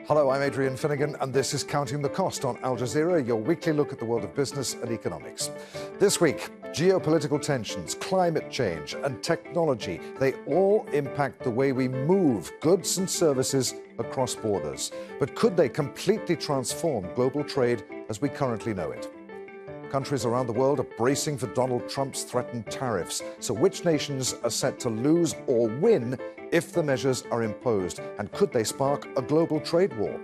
Hello, I'm Adrian Finnegan, and this is Counting the Cost on Al Jazeera, your weekly look at the world of business and economics. This week, geopolitical tensions, climate change, and technology, they all impact the way we move goods and services across borders. But could they completely transform global trade as we currently know it? Countries around the world are bracing for Donald Trump's threatened tariffs. So which nations are set to lose or win if the measures are imposed? And could they spark a global trade war?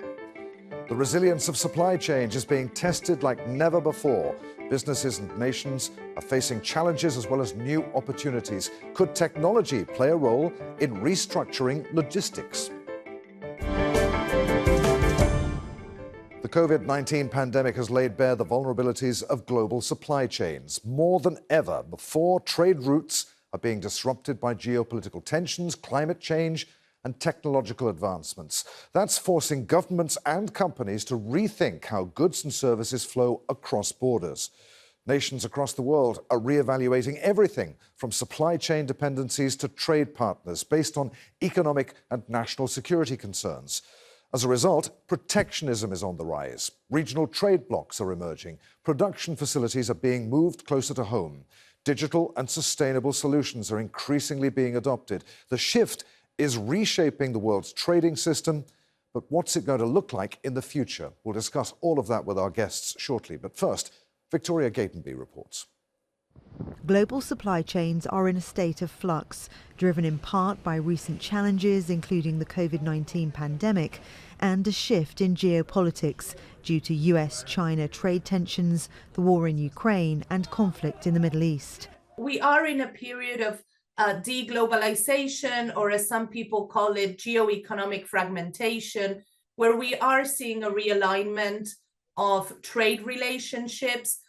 The resilience of supply chains is being tested like never before. Businesses and nations are facing challenges as well as new opportunities. Could technology play a role in restructuring logistics? The COVID-19 pandemic has laid bare the vulnerabilities of global supply chains. More than ever before, trade routes are being disrupted by geopolitical tensions, climate change, and technological advancements. That's forcing governments and companies to rethink how goods and services flow across borders. Nations across the world are reevaluating everything from supply chain dependencies to trade partners based on economic and national security concerns. As a result, protectionism is on the rise. Regional trade blocs are emerging. Production facilities are being moved closer to home. Digital and sustainable solutions are increasingly being adopted. The shift is reshaping the world's trading system. But what's it going to look like in the future? We'll discuss all of that with our guests shortly. But first, Victoria Gatenby reports. Global supply chains are in a state of flux, driven in part by recent challenges, including the COVID-19 pandemic, and a shift in geopolitics due to US-China trade tensions, the war in Ukraine, and conflict in the Middle East. We are in a period of deglobalization, or as some people call it, geoeconomic fragmentation, where we are seeing a realignment of trade relationships.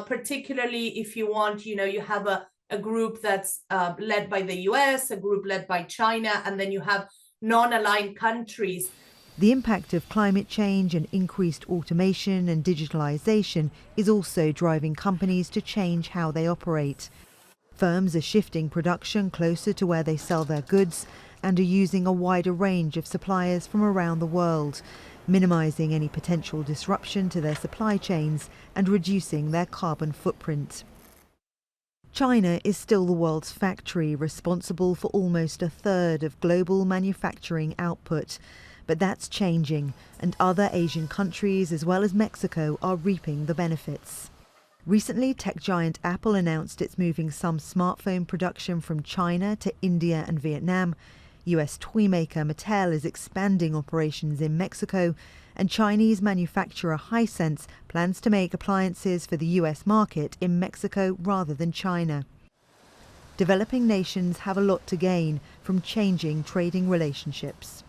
Particularly if you want, you have a group that's led by the US, a group led by China, and then you have non-aligned countries. The impact of climate change and increased automation and digitalization is also driving companies to change how they operate. Firms are shifting production closer to where they sell their goods and are using a wider range of suppliers from around the world, minimizing any potential disruption to their supply chains and reducing their carbon footprint. China is still the world's factory, responsible for almost a third of global manufacturing output. But that's changing, and other Asian countries, as well as Mexico, are reaping the benefits. Recently, tech giant Apple announced it's moving some smartphone production from China to India and Vietnam. US toy maker Mattel is expanding operations in Mexico, and Chinese manufacturer Hisense plans to make appliances for the US market in Mexico rather than China. Developing nations have a lot to gain from changing trading relationships.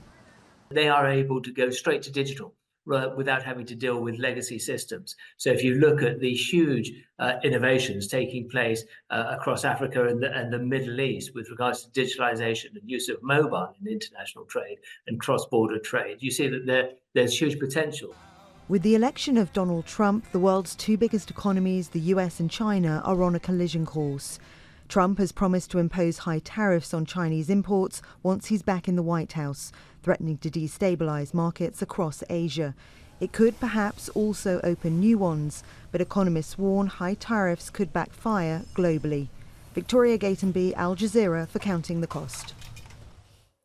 They are able to go straight to digital without having to deal with legacy systems. So if you look at the huge innovations taking place across Africa and the Middle East with regards to digitalization and use of mobile in international trade and cross-border trade, you see that there's huge potential. With the election of Donald Trump, the world's two biggest economies, the US and China, are on a collision course. Trump has promised to impose high tariffs on Chinese imports once he's back in the White House, threatening to destabilize markets across Asia. It could perhaps also open new ones, but economists warn high tariffs could backfire globally. Victoria Gatenby, Al Jazeera, for Counting the Cost.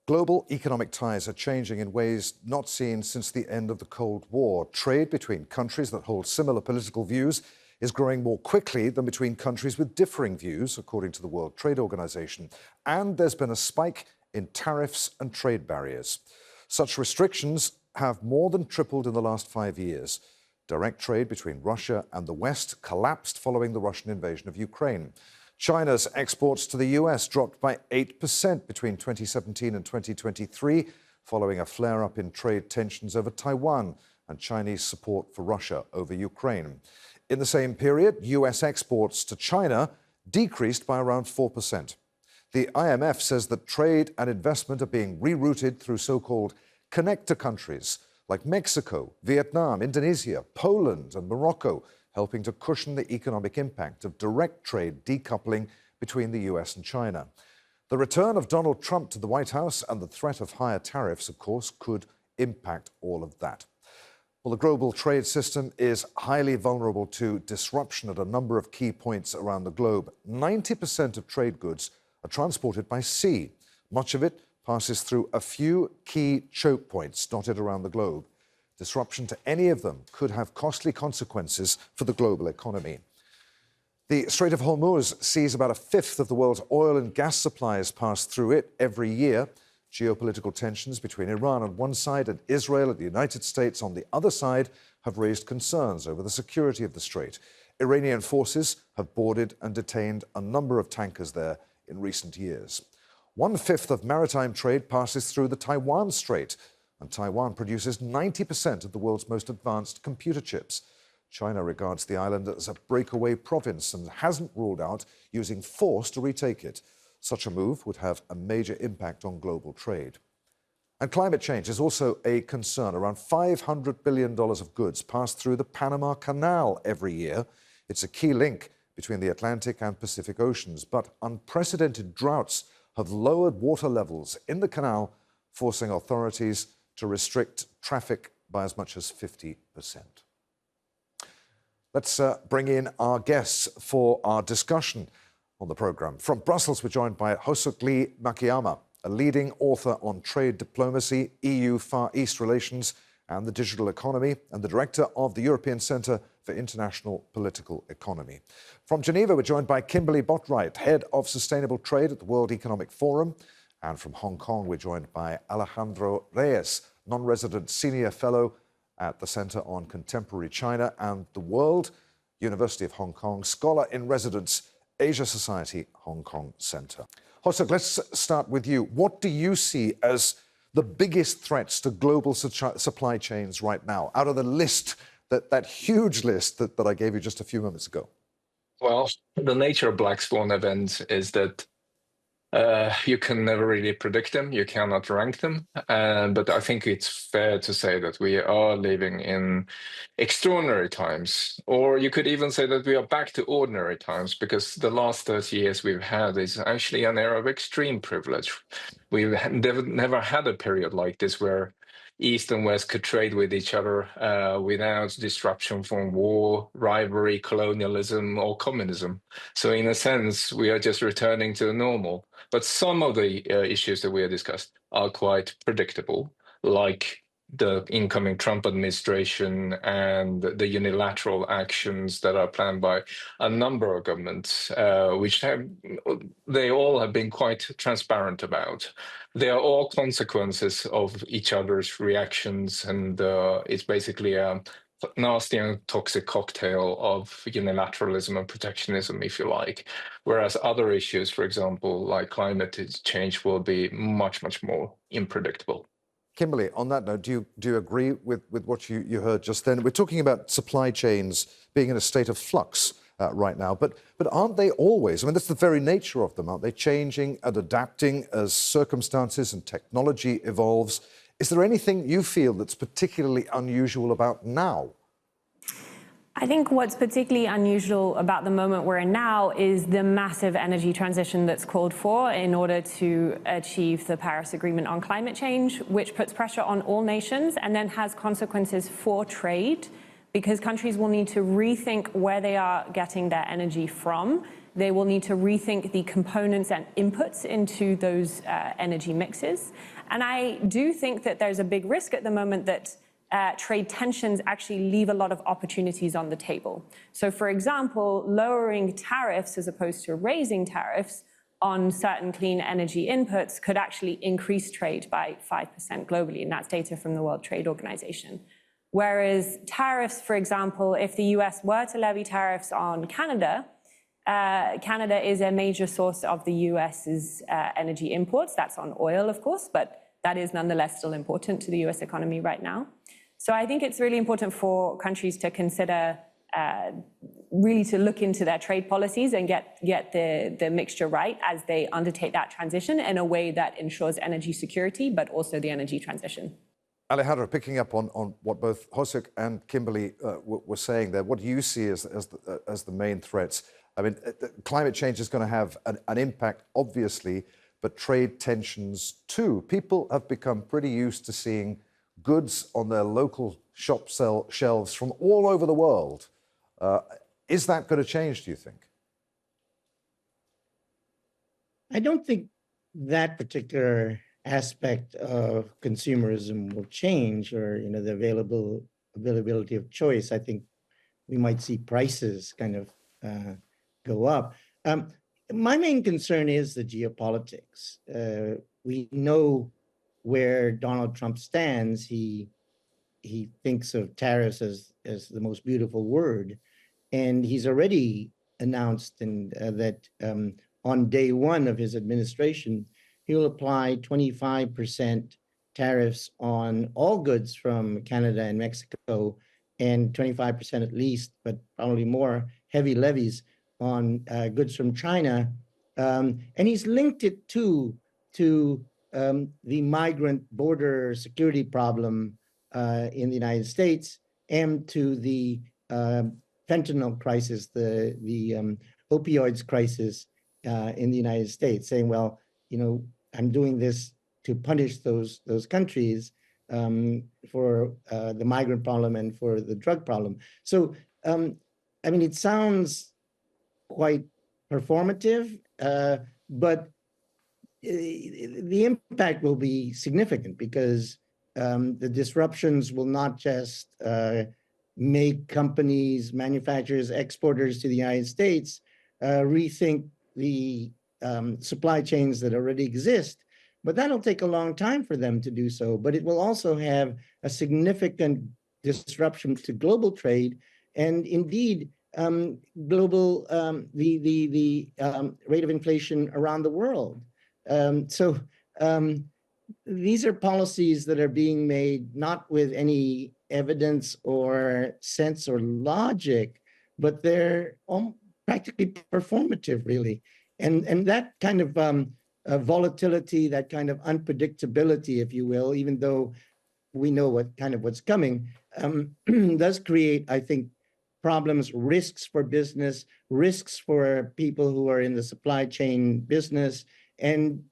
Global economic ties are changing in ways not seen since the end of the Cold War. Trade between countries that hold similar political views is growing more quickly than between countries with differing views, according to the World Trade Organization. And there's been a spike in tariffs and trade barriers. Such restrictions have more than tripled in the last 5 years. Direct trade between Russia and the West collapsed following the Russian invasion of Ukraine. China's exports to the US dropped by 8% between 2017 and 2023, following a flare-up in trade tensions over Taiwan and Chinese support for Russia over Ukraine. In the same period, US exports to China decreased by around 4%. The IMF says that trade and investment are being rerouted through so-called connector countries like Mexico, Vietnam, Indonesia, Poland and Morocco, helping to cushion the economic impact of direct trade decoupling between the US and China. The return of Donald Trump to the White House and the threat of higher tariffs, of course, could impact all of that? Well, the global trade system is highly vulnerable to disruption at a number of key points around the globe. 90% of trade goods are transported by sea. Much of it passes through a few key choke points dotted around the globe. Disruption to any of them could have costly consequences for the global economy. The Strait of Hormuz sees about a fifth of the world's oil and gas supplies pass through it every year. Geopolitical tensions between Iran on one side and Israel and the United States on the other side have raised concerns over the security of the strait. Iranian forces have boarded and detained a number of tankers there in recent years. 1/5 of maritime trade passes through the Taiwan Strait, and Taiwan produces 90% of the world's most advanced computer chips. China regards the island as a breakaway province and hasn't ruled out using force to retake it. Such a move would have a major impact on global trade. And climate change is also a concern. Around $500 billion of goods pass through the Panama Canal every year. It's a key link between the Atlantic and Pacific Oceans, but unprecedented droughts have lowered water levels in the canal, forcing authorities to restrict traffic by as much as 50%. Let's bring in our guests for our discussion on the programme. From Brussels, we're joined by Hosuk Lee Makiyama, a leading author on trade diplomacy, EU-Far East relations and the digital economy, and the director of the European Centre for International Political Economy. From Geneva, we're joined by Kimberly Botwright, head of sustainable trade at the World Economic Forum. And from Hong Kong, we're joined by Alejandro Reyes, non-resident senior fellow at the Centre on Contemporary China and the World, University of Hong Kong, scholar in residence, Asia Society, Hong Kong Centre. Hosuk, let's start with you. What do you see as the biggest threats to global supply chains right now, out of the list, that huge list that I gave you just a few moments ago? Well, the nature of black swan events is that you can never really predict them. You cannot rank them. But I think it's fair to say that we are living in extraordinary times, or you could even say that we are back to ordinary times, because the last 30 years we've had is actually an era of extreme privilege. We've never had a period like this where East and West could trade with each other without disruption from war, rivalry, colonialism, or communism. So in a sense, we are just returning to normal. But some of the issues that we have discussed are quite predictable, like the incoming Trump administration and the unilateral actions that are planned by a number of governments, which they all have been quite transparent about. They are all consequences of each other's reactions, and it's basically a nasty and toxic cocktail of unilateralism and protectionism, if you like. Whereas other issues, for example, like climate change, will be much, much more unpredictable. Kimberly, on that note, do you agree with what you heard just then? We're talking about supply chains being in a state of flux right now, but aren't they always? I mean, that's the very nature of them, aren't they? Changing and adapting as circumstances and technology evolves. Is there anything you feel that's particularly unusual about now? I think what's particularly unusual about the moment we're in now is the massive energy transition that's called for in order to achieve the Paris Agreement on climate change, which puts pressure on all nations and then has consequences for trade, because countries will need to rethink where they are getting their energy from. They will need to rethink the components and inputs into those energy mixes. And I do think that there's a big risk at the moment that trade tensions actually leave a lot of opportunities on the table. So, for example, lowering tariffs as opposed to raising tariffs on certain clean energy inputs could actually increase trade by 5% globally, and that's data from the World Trade Organization. Whereas tariffs, for example, if the US were to levy tariffs on Canada, Canada is a major source of the US's energy imports. That's on oil, of course, but that is nonetheless still important to the US economy right now. So I think it's really important for countries to consider, really to look into their trade policies and get the mixture right as they undertake that transition in a way that ensures energy security, but also the energy transition. Alejandro, picking up on what both Hosuk and Kimberly were saying there, what do you see as the main threats? I mean, climate change is going to have an impact, obviously, but trade tensions too. People have become pretty used to seeing goods on their local shop shelves from all over the world. Is that going to change, do you think? I don't think that particular aspect of consumerism will change, or the availability of choice. I think we might see prices kind of go up. My main concern is the geopolitics. We know where Donald Trump stands. He thinks of tariffs as the most beautiful word, and he's already announced that on day one of his administration, he will apply 25% tariffs on all goods from Canada and Mexico, and 25% at least, but probably more, heavy levies on goods from China. And he's linked it to the migrant border security problem in the United States, and to the fentanyl crisis, the opioids crisis in the United States, saying, well, I'm doing this to punish those countries for the migrant problem and for the drug problem. So, it sounds quite performative, but the impact will be significant, because the disruptions will not just make companies, manufacturers, exporters to the United States rethink the supply chains that already exist, but that'll take a long time for them to do so. But it will also have a significant disruption to global trade, and indeed global the rate of inflation around the world. So these are policies that are being made not with any evidence or sense or logic, but they're practically performative, really. And that kind of volatility, that kind of unpredictability, if you will, even though we know what's coming, does create, I think, problems, risks for business, risks for people who are in the supply chain business, and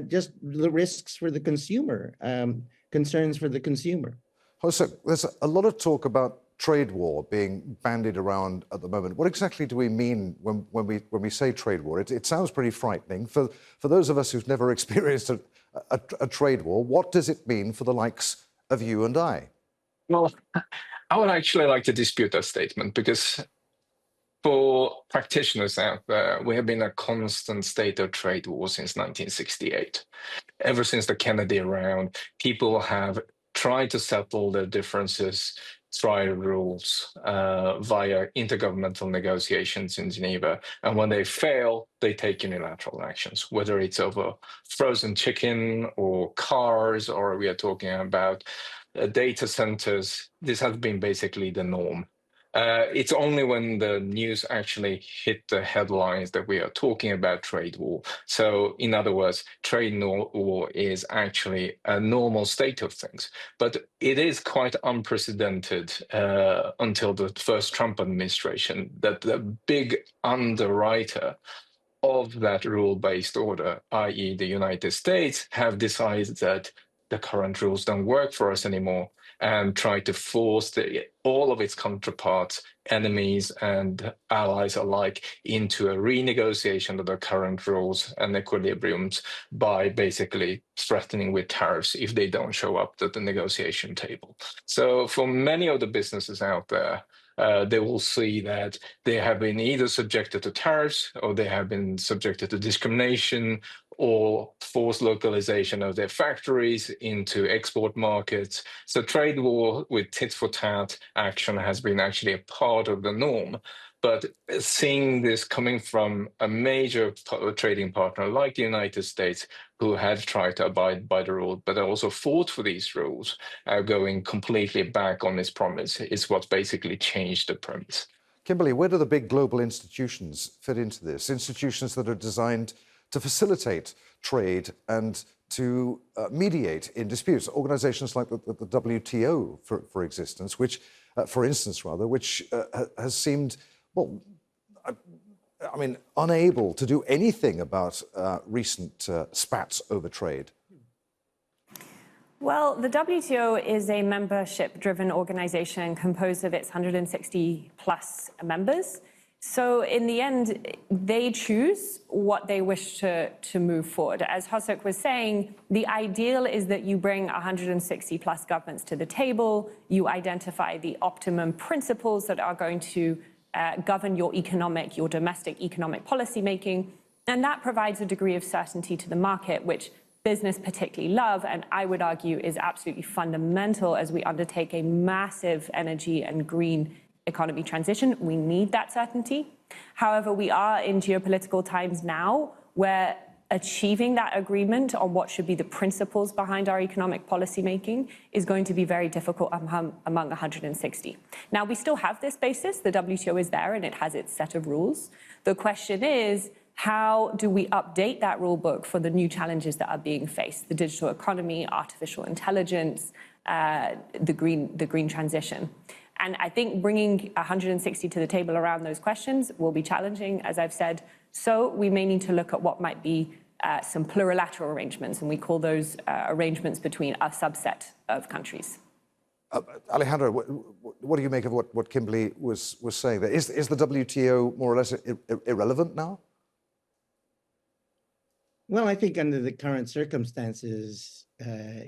just the risks for the consumer, concerns for the consumer. Jose, there's a lot of talk about trade war being bandied around at the moment. What exactly do we mean when we say trade war? It sounds pretty frightening. For those of us who've never experienced a trade war, what does it mean for the likes of you and I? Well, I would actually like to dispute that statement, because for practitioners out there, we have been in a constant state of trade war since 1968. Ever since the Kennedy round, people have tried to settle their differences, trial rules via intergovernmental negotiations in Geneva. And when they fail, they take unilateral actions, whether it's over frozen chicken or cars, or we are talking about data centers. This has been basically the norm. It's only when the news actually hit the headlines that we are talking about trade war. So, in other words, trade war is actually a normal state of things. But it is quite unprecedented until the first Trump administration, that the big underwriter of that rule-based order, i.e. the United States, have decided that the current rules don't work for us anymore, and try to force all of its counterparts, enemies and allies alike, into a renegotiation of the current rules and equilibriums by basically threatening with tariffs if they don't show up at the negotiation table. So for many of the businesses out there, they will see that they have been either subjected to tariffs, or they have been subjected to discrimination, or forced localization of their factories into export markets. So trade war with tit for tat action has been actually a part of the norm. But seeing this coming from a major trading partner like the United States, who had tried to abide by the rule, but also fought for these rules, going completely back on its promise, is what basically changed the premise. Kimberly, where do the big global institutions fit into this? Institutions that are designed to facilitate trade and to mediate in disputes. Organizations like the WTO, for instance, which has seemed, well, I mean, unable to do anything about recent spats over trade. Well, the WTO is a membership-driven organization composed of its 160 plus members. So in the end, they choose what they wish to move forward. As Hosuk was saying, the ideal is that you bring 160 plus governments to the table, you identify the optimum principles that are going to govern your domestic economic policy making, and that provides a degree of certainty to the market, which business particularly love, and I would argue is absolutely fundamental as we undertake a massive energy and green economy transition. We need that certainty. However, we are in geopolitical times now where achieving that agreement on what should be the principles behind our economic policy making is going to be very difficult among 160. Now, we still have this basis. The WTO is there and it has its set of rules. The question is, how do we update that rule book for the new challenges that are being faced? The digital economy, artificial intelligence, the green transition. And I think bringing 160 to the table around those questions will be challenging, as I've said. So we may need to look at what might be some plurilateral arrangements, and we call those arrangements between a subset of countries. Alejandro, what do you make of what Kimberly was saying there? Is the WTO more or less irrelevant now? Well, I think under the current circumstances,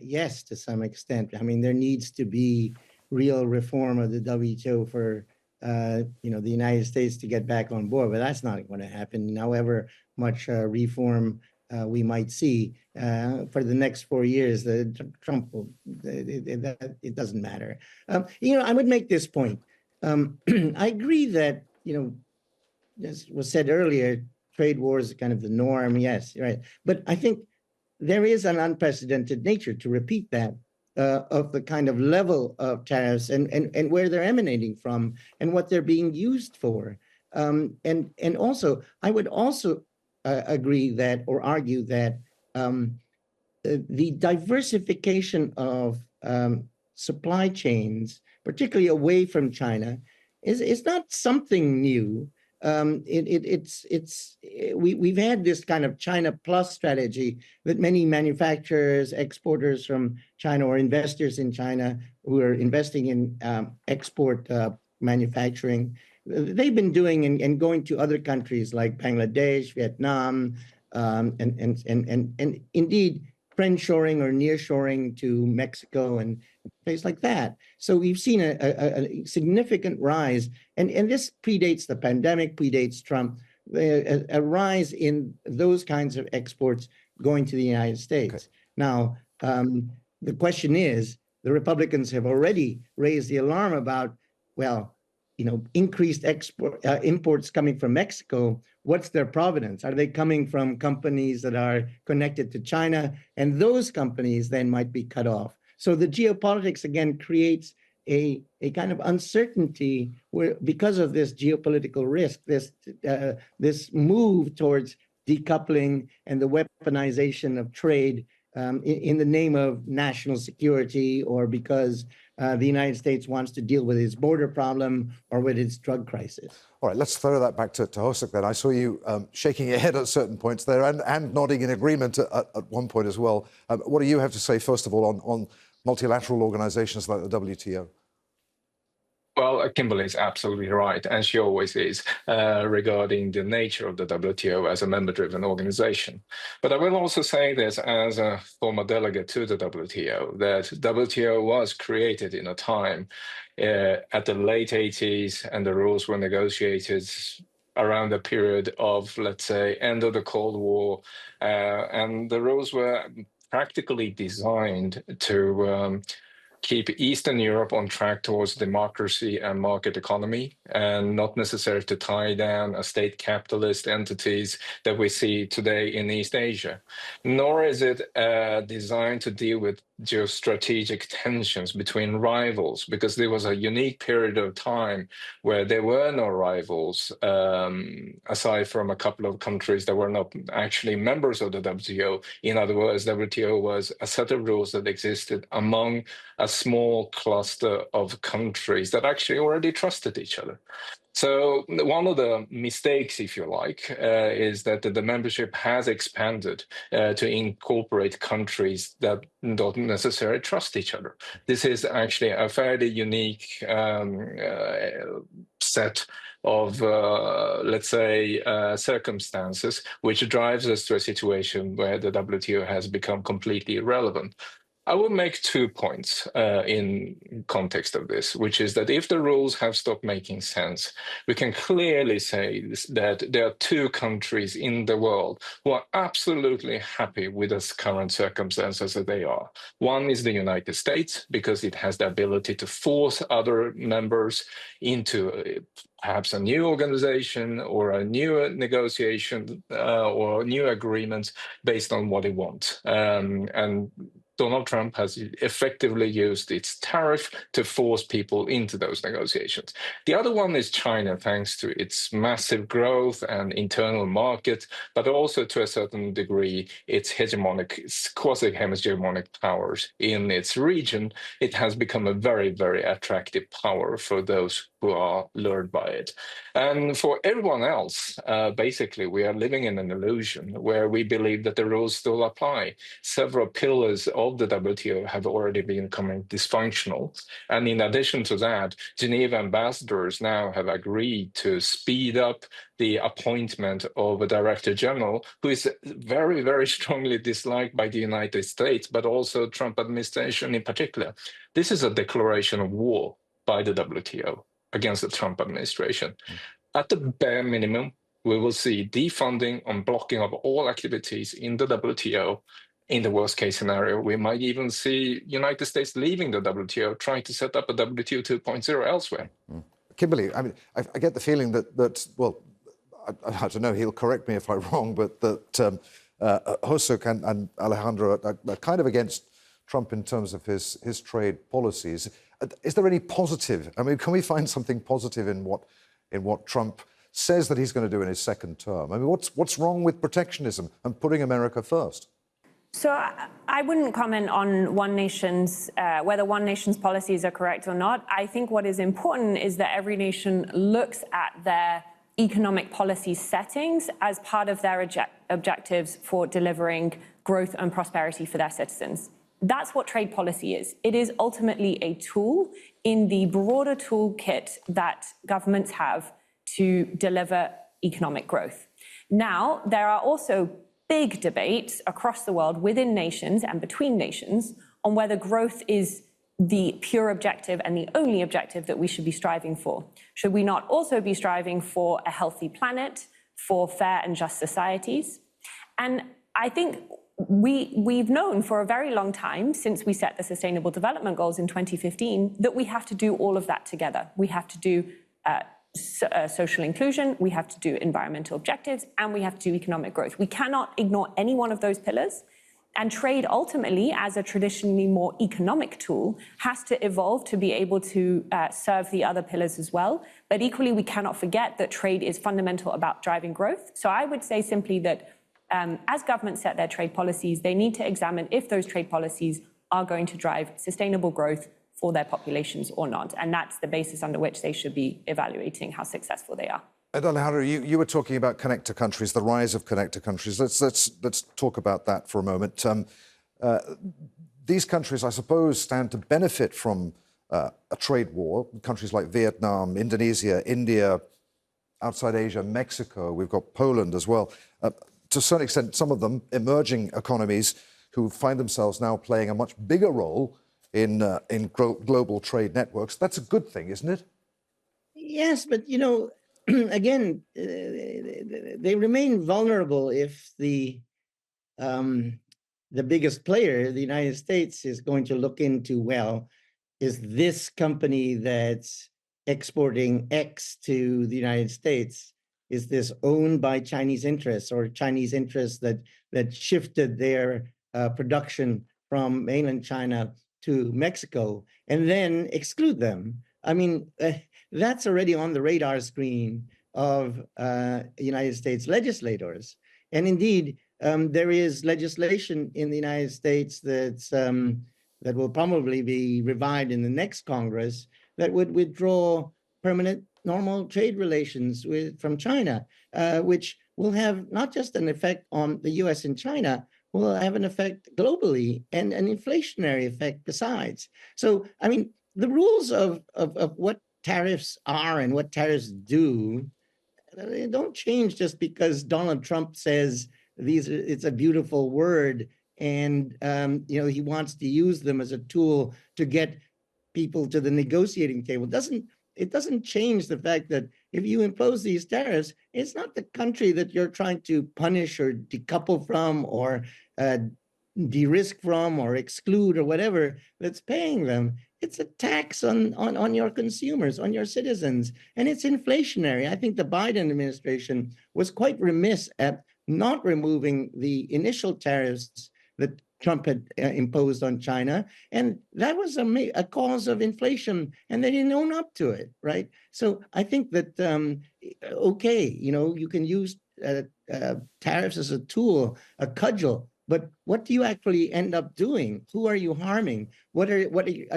yes, to some extent. I mean, there needs to be real reform of the WTO for the United States to get back on board, but that's not going to happen. However much reform we might see for the next 4 years, Trump will, it doesn't matter. I would make this point. I agree that as was said earlier, trade wars are kind of the norm. Yes, right. But I think there is an unprecedented nature, to repeat that, of the kind of level of tariffs and where they're emanating from and what they're being used for. And also, I would also agree that, or argue that the diversification of supply chains, particularly away from China, is not something new. We've had this kind of China plus strategy that many manufacturers, exporters from China, or investors in China who are investing in export manufacturing, they've been doing and going to other countries like Bangladesh, Vietnam, and indeed friendshoring or nearshoring to Mexico and places like that. So we've seen a significant rise, and this predates the pandemic, predates Trump, a rise in those kinds of exports going to the United States. Okay. Now, the question is, the Republicans have already raised the alarm about, increased imports coming from Mexico. What's their provenance? Are they coming from companies that are connected to China? And those companies then might be cut off. So the geopolitics, again, creates a kind of uncertainty where, because of this geopolitical risk, this move towards decoupling and the weaponization of trade in the name of national security, or because the United States wants to deal with its border problem or with its drug crisis. All right, let's throw that back to Hosuk then. I saw you shaking your head at certain points there and nodding in agreement at one point as well. What do you have to say, first of all, on multilateral organizations like the WTO? Well, Kimberly is absolutely right, and she always is, regarding the nature of the WTO as a member-driven organization. But I will also say this as a former delegate to the WTO, that WTO was created in a time at the late 80s, and the rules were negotiated around the period of, let's say, end of the Cold War, and the rules were practically designed to keep Eastern Europe on track towards democracy and market economy, and not necessarily to tie down a state capitalist entities that we see today in East Asia. Nor is it designed to deal with geostrategic tensions between rivals, because there was a unique period of time where there were no rivals, aside from a couple of countries that were not actually members of the WTO. In other words, WTO was a set of rules that existed among a small cluster of countries that actually already trusted each other. So one of the mistakes, if you like, is that the membership has expanded to incorporate countries that don't necessarily trust each other. This is actually a fairly unique set of, let's say, circumstances, which drives us to a situation where the WTO has become completely irrelevant. I will make 2 points in context of this, which is that if the rules have stopped making sense, we can clearly say that there are 2 countries in the world who are absolutely happy with the current circumstances that they are. One is the United States, because it has the ability to force other members into perhaps a new organization or a new negotiation or new agreements based on what it wants. And Donald Trump has effectively used its tariff to force people into those negotiations. The other one is China, thanks to its massive growth and internal market, but also to a certain degree, its hegemonic, quasi-hegemonic powers in its region. It has become a very, very attractive power for those who are lured by it. And for everyone else, basically, we are living in an illusion where we believe that the rules still apply. Several pillars of the WTO have already been becoming dysfunctional. And in addition to that, Geneva ambassadors now have agreed to speed up the appointment of a director general who is very, very strongly disliked by the United States, but also Trump administration in particular. This is a declaration of war by the WTO against the Trump administration. At the bare minimum, we will see defunding and blocking of all activities in the WTO. In the worst case scenario, we might even see United States leaving the WTO, trying to set up a WTO 2.0 elsewhere. Kimberly, I mean, I get the feeling that well, I don't know, he'll correct me if I'm wrong, but that Hosuk and Alejandro are kind of against Trump in terms of his trade policies. Is there any positive? I mean, can we find something positive in what Trump says that he's going to do in his second term? I mean, what's wrong with protectionism and putting America first? So I wouldn't comment on whether one nation's policies are correct or not. I think what is important is that every nation looks at their economic policy settings as part of their objectives for delivering growth and prosperity for their citizens. That's what trade policy is. It is ultimately a tool in the broader toolkit that governments have to deliver economic growth. Now, there are also big debates across the world within nations and between nations on whether growth is the pure objective and the only objective that we should be striving for. Should we not also be striving for a healthy planet, for fair and just societies? And I think we've known for a very long time, since we set the Sustainable Development Goals in 2015, that we have to do all of that together. We have to do social inclusion, we have to do environmental objectives, and we have to do economic growth. We cannot ignore any one of those pillars. And trade, ultimately, as a traditionally more economic tool, has to evolve to be able to serve the other pillars as well. But equally, we cannot forget that trade is fundamental about driving growth. So I would say simply that as governments set their trade policies, they need to examine if those trade policies are going to drive sustainable growth for their populations or not. And that's the basis under which they should be evaluating how successful they are. And Alejandro, you were talking about connector countries, the rise of connector countries. Let's talk about that for a moment. These countries, I suppose, stand to benefit from a trade war. Countries like Vietnam, Indonesia, India, outside Asia, Mexico. We've got Poland as well. To a certain extent, some of them emerging economies who find themselves now playing a much bigger role in global trade networks. That's a good thing, isn't it? Yes, but again, they remain vulnerable if the biggest player, the United States, is going to look into, well, is this company that's exporting X to the United States, is this owned by Chinese interests or Chinese interests that shifted their production from mainland China to Mexico, and then exclude them? I mean, that's already on the radar screen of United States legislators. And indeed, there is legislation in the United States that will probably be revived in the next Congress that would withdraw permanent normal trade relations from China, which will have not just an effect on the US and China, will have an effect globally and an inflationary effect besides. So, I mean, the rules of what tariffs are and what tariffs do, they don't change just because Donald Trump says it's a beautiful word and he wants to use them as a tool to get people to the negotiating table. It doesn't change the fact that if you impose these tariffs, it's not the country that you're trying to punish or decouple from or de-risk from or exclude or whatever that's paying them. It's a tax on your consumers, on your citizens, and it's inflationary. I think the Biden administration was quite remiss at not removing the initial tariffs that Trump had imposed on China, and that was a cause of inflation, and they didn't own up to it, right? So I think that, okay, you can use tariffs as a tool, a cudgel, but what do you actually end up doing? Who are you harming? What are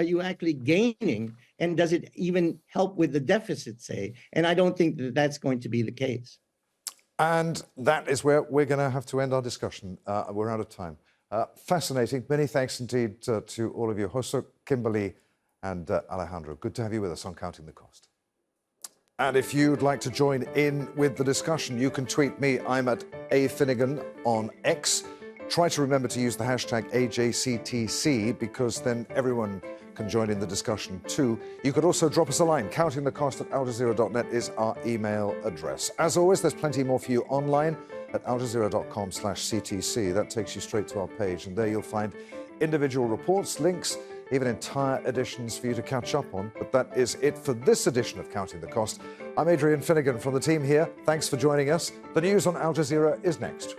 you actually gaining? And does it even help with the deficit, say? And I don't think that that's going to be the case. And that is where we're going to have to end our discussion. We're out of time. Fascinating. Many thanks indeed to all of you, Jose, Kimberly, and Alejandro. Good to have you with us on Counting the Cost. And if you'd like to join in with the discussion, you can tweet me. I'm at @afinnegan on X. Try to remember to use the hashtag AJCTC because then everyone can join in the discussion too. You could also drop us a line. Countingthecost@aljazeera.net is our email address. As always, there's plenty more for you online at aljazeera.com/CTC. That takes you straight to our page, and there you'll find individual reports, links, even entire editions for you to catch up on. But that is it for this edition of Counting the Cost. I'm Adrian Finnegan from the team here. Thanks for joining us. The news on Al Jazeera is next.